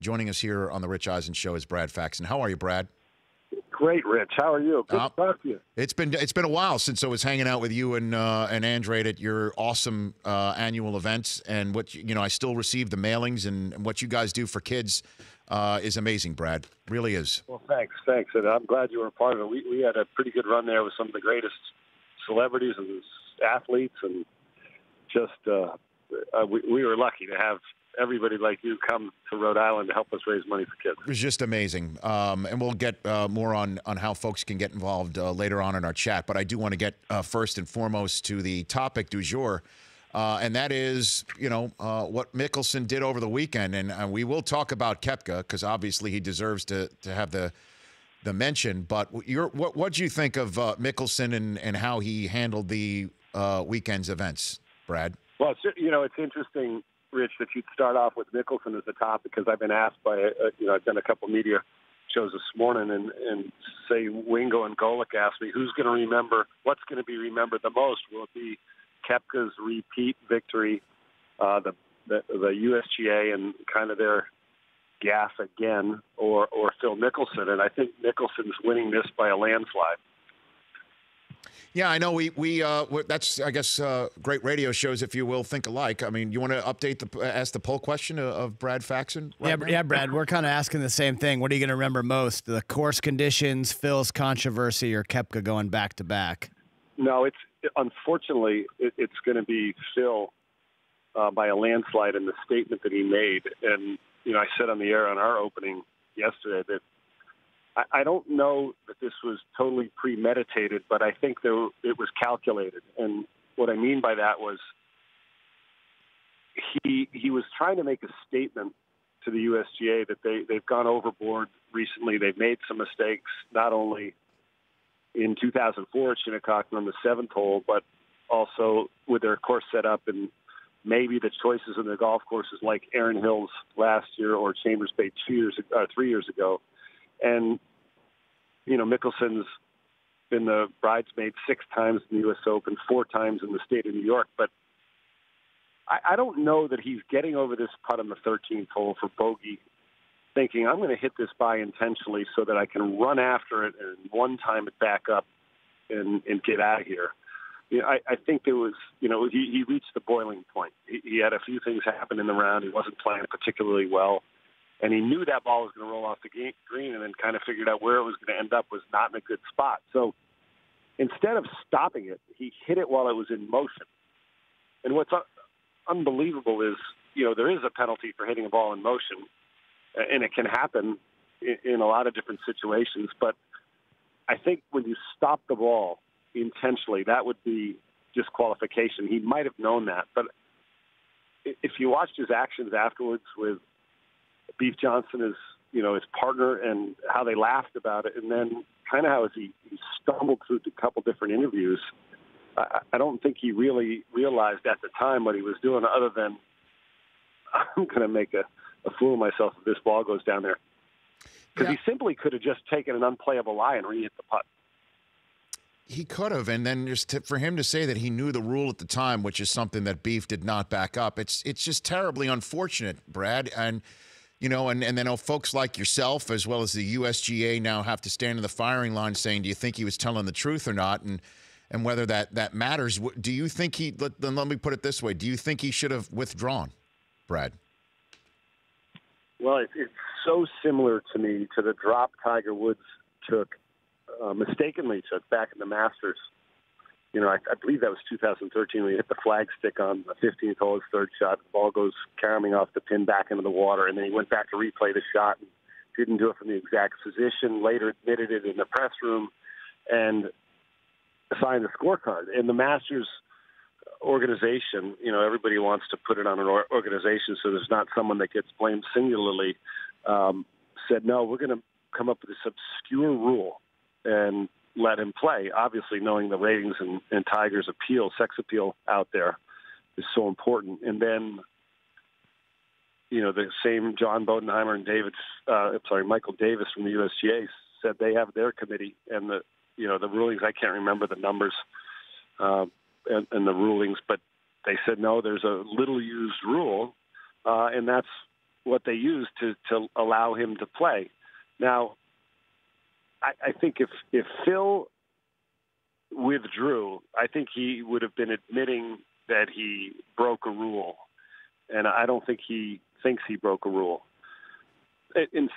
Joining us here on the Rich Eisen Show is Brad Faxon. How are you, Brad? Great, Rich. How are you? Good to talk to you. It's been a while since I was hanging out with you and Andrade at your awesome annual events, and I still receive the mailings, and what you guys do for kids is amazing, Brad. Really is. Well, thanks, and I'm glad you were a part of it. We had a pretty good run there with some of the greatest celebrities and athletes, and just we were lucky to have everybody like you come to Rhode Island to help us raise money for kids. It was just amazing. And we'll get more on how folks can get involved later on in our chat. But I do want to get first and foremost to the topic du jour. And that is, what Mickelson did over the weekend. And we will talk about Koepka because obviously he deserves to have the mention. But what do you think of Mickelson and how he handled the weekend's events, Brad? Well, it's interesting, Rich, that you'd start off with Mickelson as the topic, because I've been asked by, I've done a couple media shows this morning, and say Wingo and Golick asked me, who's going to remember, what's going to be remembered the most? Will it be Koepka's repeat victory, the USGA and kind of their gaffe again, or Phil Mickelson? And I think Mickelson's winning this by a landslide. Yeah, I know. We that's, I guess, great radio shows, if you will, think alike. I mean, you want to ask the poll question of Brad Faxon? Yeah, Brad, we're kind of asking the same thing. What are you going to remember most? The course conditions, Phil's controversy, or Koepka going back to back? No, unfortunately, it's going to be Phil by a landslide in the statement that he made. And, I said on the air on our opening yesterday that I don't know that this was totally premeditated, but I think it was calculated. And what I mean by that was he was trying to make a statement to the USGA that they've gone overboard recently. They've made some mistakes, not only in 2004 at Shinnecock on the 7th hole, but also with their course set up and maybe the choices in the golf courses like Erin Hills last year or Chambers Bay 3 years ago. And, Mickelson's been the bridesmaid 6 times in the U.S. Open, 4 times in the state of New York. But I don't know that he's getting over this putt on the 13th hole for bogey, thinking I'm going to hit this by intentionally so that I can run after it and one time it back up and get out of here. I think there was, he reached the boiling point. He had a few things happen in the round. He wasn't playing particularly well. And he knew that ball was going to roll off the green, and then kind of figured out where it was going to end up was not in a good spot. So instead of stopping it, he hit it while it was in motion. And what's unbelievable is, there is a penalty for hitting a ball in motion, and it can happen in a lot of different situations. But I think when you stop the ball intentionally, that would be disqualification. He might have known that. But if you watched his actions afterwards with Beef Johnson as his partner, and how they laughed about it, and then kind of how he stumbled through a couple different interviews, I don't think he really realized at the time what he was doing, other than I'm going to make a fool of myself if this ball goes down there. Because he simply could have just taken an unplayable lie and re-hit the putt. He could have, and then just for him to say that he knew the rule at the time, which is something that Beef did not back up, it's just terribly unfortunate, Brad. And and then folks like yourself, as well as the USGA, now have to stand in the firing line saying, do you think he was telling the truth or not? And whether that matters. Do you think then let me put it this way. Do you think he should have withdrawn, Brad? Well, it's so similar to me to the drop Tiger Woods mistakenly took back in the Masters. I believe that was 2013 when he hit the flagstick on the 15th hole, his third shot. The ball goes caroming off the pin back into the water, and then he went back to replay the shot and didn't do it from the exact position, later admitted it in the press room, and signed the scorecard. And the Masters organization, everybody wants to put it on an organization so there's not someone that gets blamed singularly, said, no, we're going to come up with this obscure rule and let him play, obviously knowing the ratings and Tiger's appeal, sex appeal out there is so important. And then, the same John Bodenheimer and Michael Davis from the USGA said they have their committee, and the rulings, I can't remember the numbers and the rulings, but they said, no, there's a little used rule, and that's what they used to allow him to play. Now, I think if Phil withdrew, I think he would have been admitting that he broke a rule, and I don't think he thinks he broke a rule. And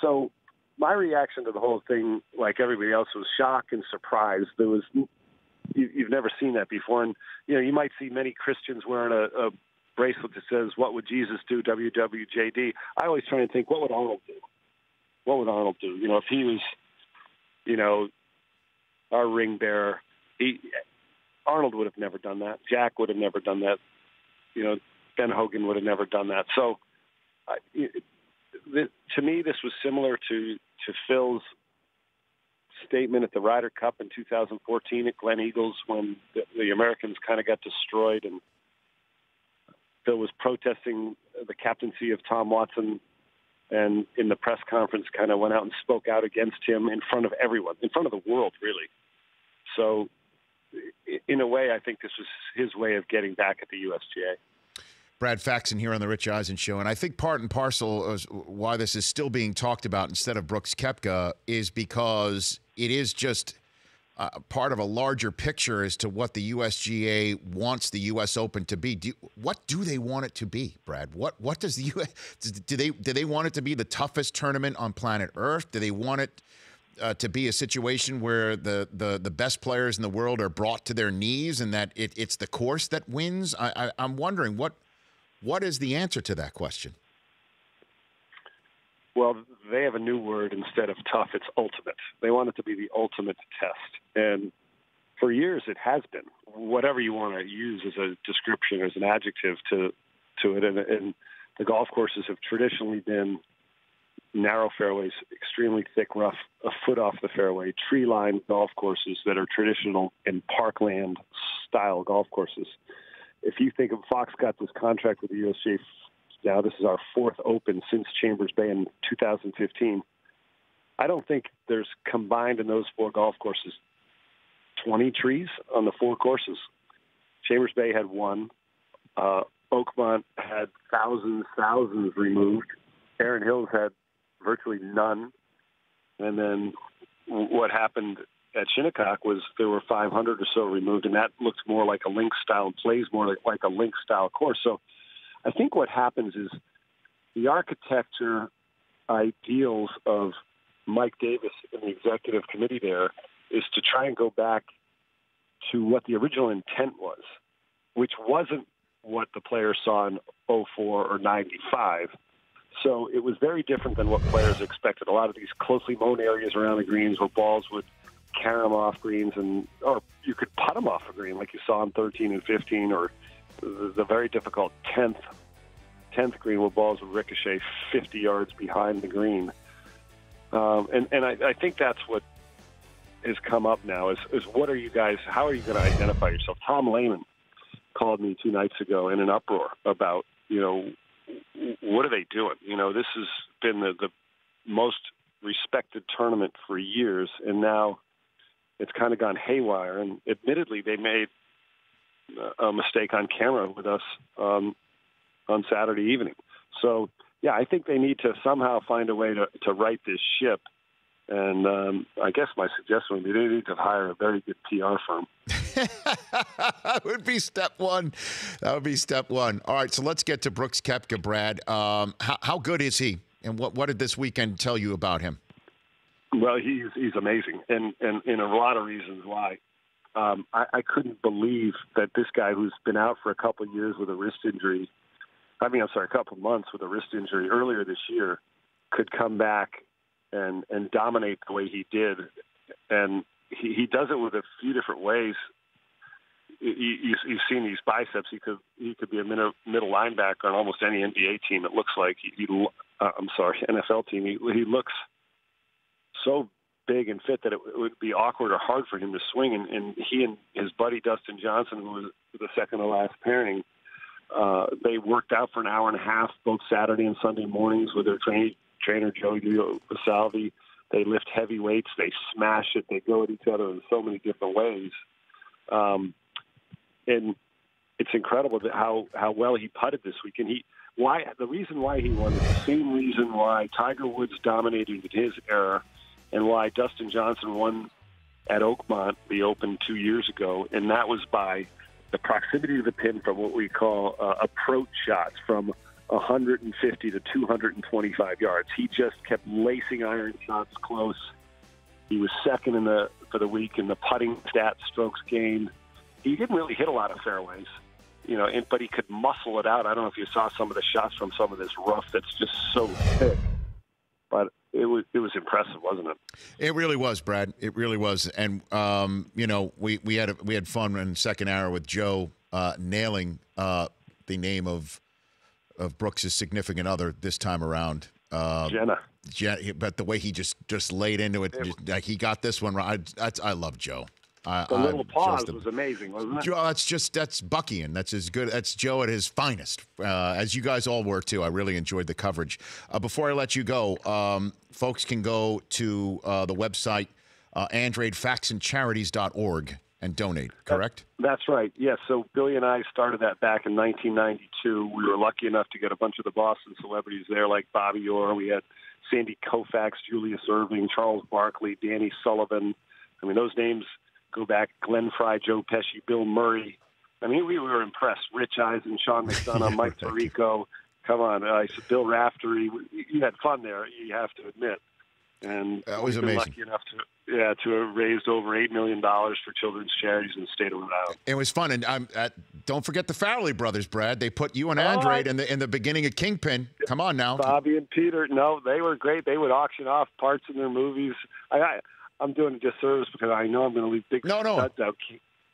so my reaction to the whole thing, like everybody else, was shock and surprise. You've never seen that before, and you might see many Christians wearing a bracelet that says, "What would Jesus do?" WWJD. I always try and think, what would Arnold do? What would Arnold do? If he was, our ring bearer, Arnold would have never done that. Jack would have never done that. Ben Hogan would have never done that. So, to me, this was similar to Phil's statement at the Ryder Cup in 2014 at Glen Eagles when the Americans kind of got destroyed, and Phil was protesting the captaincy of Tom Watson, and in the press conference kind of went out and spoke out against him in front of everyone, in front of the world, really. So, in a way, I think this was his way of getting back at the USGA. Brad Faxon here on the Rich Eisen Show, and I think part and parcel of why this is still being talked about instead of Brooks Koepka is because it is just part of a larger picture as to what the USGA wants the U.S. Open to be. What do they want it to be, Brad? What does the U.S. do they want it to be the toughest tournament on planet Earth? Do they want it to be a situation where the best players in the world are brought to their knees and that it's the course that wins? I'm wondering what is the answer to that question? Well, they have a new word instead of tough. It's ultimate. They want it to be the ultimate test. And for years it has been, whatever you want to use as a description, as an adjective to it. And the golf courses have traditionally been narrow fairways, extremely thick rough, a foot off the fairway, tree-lined golf courses that are traditional and parkland-style golf courses. If you think of Fox got this contract with the USGA, now this is our fourth Open since Chambers Bay in 2015. I don't think there's combined in those four golf courses 20 trees on the four courses. Chambers Bay had one. Oakmont had thousands removed. Erin Hills had virtually none. And then what happened at Shinnecock was there were 500 or so removed, and that looks more like a links style, plays more like a links style course. So I think what happens is the architecture ideals of Mike Davis and the executive committee there is to try and go back to what the original intent was, which wasn't what the players saw in 04 or 95. So it was very different than what players expected. A lot of these closely mown areas around the greens where balls would carry them off greens, or you could putt them off a green like you saw in 13 and 15, or the very difficult 10th green where balls would ricochet 50 yards behind the green. And I think that's what has come up now is what are you guys, how are you going to identify yourself? Tom Lehman called me 2 nights ago in an uproar about, what are they doing? This has been the most respected tournament for years, and now it's kind of gone haywire. And admittedly, they made a mistake on camera with us on Saturday evening. So, yeah, I think they need to somehow find a way to right this ship. And I guess my suggestion would be they need to hire a very good PR firm. That would be step one. That would be step one. All right, so let's get to Brooks Koepka, Brad. How good is he? And what did this weekend tell you about him? Well, he's amazing, and in a lot of reasons why. I couldn't believe that this guy who's been out for a couple of years with a wrist injury, a couple of months with a wrist injury earlier this year, could come back and dominate the way he did. And he does it with a few different ways. You've seen these biceps. He could be a middle linebacker on almost any NBA team. It looks like NFL team. He looks so big and fit that it would be awkward or hard for him to swing. And he and his buddy Dustin Johnson, who was the second to last pairing, they worked out for an hour and a half both Saturday and Sunday mornings with their trainer Joey Salvi. They lift heavy weights. They smash it. They go at each other in so many different ways. And it's incredible how well he putted this weekend. The reason why he won is the same reason why Tiger Woods dominated in his era, and why Dustin Johnson won at Oakmont, the Open 2 years ago, and that was by the proximity to the pin from what we call approach shots from 150 to 225 yards. He just kept lacing iron shots close. He was second for the week in the putting stats, strokes gained. He didn't really hit a lot of fairways, but he could muscle it out. I don't know if you saw some of the shots from some of this rough that's just so thick, but it was impressive, wasn't it? It really was, Brad. It really was. And we had fun in the second hour with Joe nailing the name of Brooks' significant other this time around. Jenna. But the way he just laid into it, like he got this one right. I love Joe. The little pause was amazing, wasn't it? Joe, that's Buckian. That's as good. That's Joe at his finest, as you guys all were too. I really enjoyed the coverage. Before I let you go, folks can go to the website AndroidFaxonCharities.org and donate. Correct? That's right. Yes. So Billy and I started that back in 1992. We were lucky enough to get a bunch of the Boston celebrities there, like Bobby Orr. We had Sandy Koufax, Julius Erving, Charles Barkley, Danny Sullivan. I mean, those names go back. Glenn Fry, Joe Pesci, Bill Murray. I mean, we were impressed. Rich Eisen, Sean McDonough, Mike Tirico. Come on, Bill Raftery. You had fun there, you have to admit. And that was we've been amazing. Lucky enough to have raised over $8 million for children's charities in the state of Rhode Island. It was fun, and don't forget the Farrelly brothers, Brad. They put you and Andre in the beginning of Kingpin. Come on now, Bobby and Peter. No, they were great. They would auction off parts in their movies. I'm doing a disservice because I know I'm going to leave big studs out.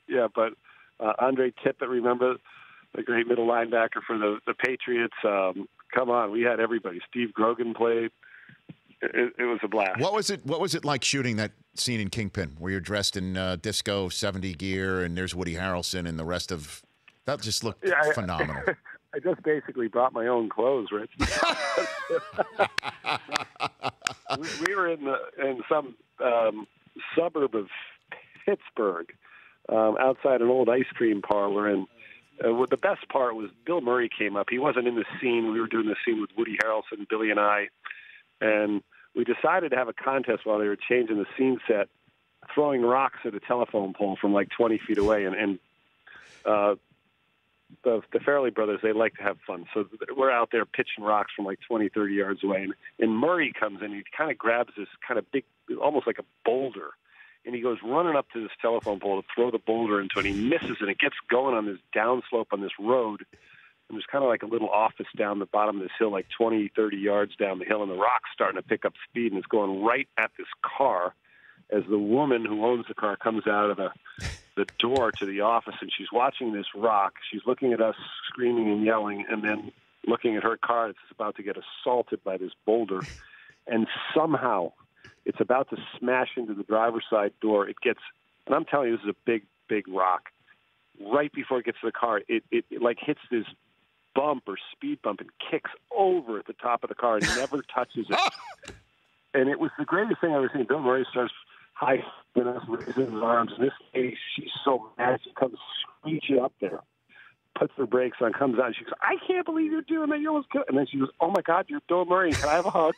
Yeah, but Andre Tippett, remember the great middle linebacker for the Patriots? Come on, we had everybody. Steve Grogan played. It was a blast. What was it like shooting that scene in Kingpin where you're dressed in disco 70 gear and there's Woody Harrelson and the rest of that? Just looked phenomenal. I just basically brought my own clothes, Rich. we were in some suburb of Pittsburgh, outside an old ice cream parlor, and the best part was Bill Murray came up. He wasn't in the scene. We were doing the scene with Woody Harrelson, Billy and I. And we decided to have a contest while they were changing the scene set, throwing rocks at a telephone pole from like 20 feet away. And the Farrelly brothers, they like to have fun. So we're out there pitching rocks from like 20, 30 yards away. And Murray comes in. He kind of grabs this kind of big, almost like a boulder. And he goes running up to this telephone pole to throw the boulder into it. And he misses, and it gets going on this downslope on this road. And there's kind of like a little office down the bottom of this hill, like 20, 30 yards down the hill, and the rock's starting to pick up speed, and it's going right at this car as the woman who owns the car comes out of the door to the office, and she's watching this rock. She's looking at us screaming and yelling, and then looking at her car that's about to get assaulted by this boulder. And somehow it's about to smash into the driver's side door. It gets, and I'm telling you, this is a big, big rock. Right before it gets to the car, it like hits this bump or speed bump and kicks over at the top of the car and never touches it. And it was the greatest thing I've ever seen. Bill Murray starts high-fiving us, raising his arms. In this case, she's so mad, she comes screeching up there, puts her brakes on, comes out, and she goes, "I can't believe you're doing that. You almost killed." And then she goes, "Oh, my God, you're Bill Murray. Can I have a hug?"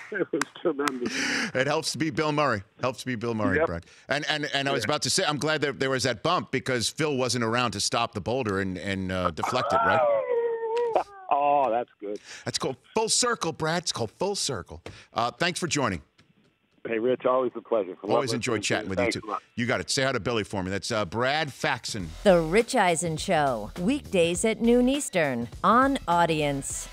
It was tremendous. It helps to be Bill Murray. Yep. Brad. And I was about to say, I'm glad that there was that bump because Phil wasn't around to stop the boulder and deflect it, right? Oh, that's good. That's called full circle, Brad. It's called full circle. Thanks for joining. Hey, Rich, always a pleasure. Always enjoyed chatting with you, too. You got it. Say hi to Billy for me. That's Brad Faxon. The Rich Eisen Show, weekdays at noon Eastern on Audience.